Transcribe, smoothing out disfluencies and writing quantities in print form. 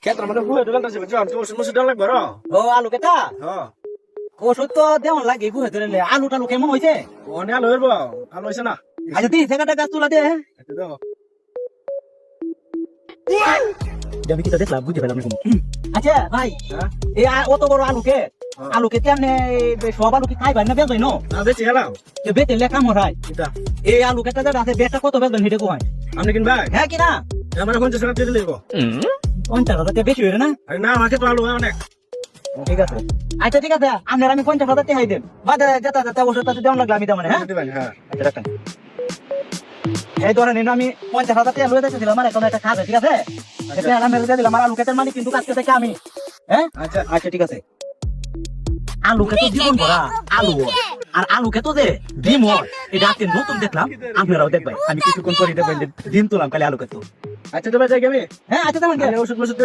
ক্ষেত্র মানে বুয়ে দিলাম তাছে বুঝছো তো ওষুধ মুষুধ লাগবে র ও আলু কেটা হ্যাঁ ওষুধ তো দেওয়ান লাগে বুঝে দিলে আলু টালু কেমন হয়েছে অনে আলো হইব আলো হইছে না আচ্ছা তুই সেখানটা গাছ তুলা দে এটা দাও আমি কিটা দেখলাম বুঝতে পেলাম এরকম। আচ্ছা ভাই হ্যাঁ এই অত বড় আলুকে তেমনি সব আলু কি খাইবার না বেচবেন না বেশি গেলাম বেচে লেখা মরাই এটা এই আলু কেটা যে আছে বেচটা কত বেচবেন হিটে কোয়াই আপনি কিনবা হ্যাঁ কিনা আমার এখন যেসব দিতে লাগবো 50,000 বেশি হয়ে না আরে না আমাকে তো আলো অনেক ঠিক আছে আচ্ছা ঠিক আছে আপনার আমি 50,000 টাকা দেন বাদে যেটা যেটা ওষুধ তাতে দেওয়ান লাগলো আমি তেমন হ্যাঁ দিবেন হ্যাঁ আচ্ছা রাখেন এই ধরেন আমি 50,000 টাকা লয়ে দিয়েছিলাম আমার এখন একটা কাজ আছে ঠিক আছে এটা আমি লয়ে দিলাম আমার আলু ক্ষেতের মালিক কিন্তু কাজকে থেকে আমি হ্যাঁ আচ্ছা আচ্ছা ঠিক আছে আলু ক্ষেত জীবন ভরা আলু আর আলু ক্ষেত যে ডিম হয় এটা আজকে নতুন দেখলাম আপনারাও দেখবেন আমি কিছুক্ষণ পরে দেখবেন যে ডিম তুলাম কালি আলু ক্ষেত আচ্ছা তো ভাই যাই আমি হ্যাঁ আচ্ছা তেমন ওষুধ মুষুধ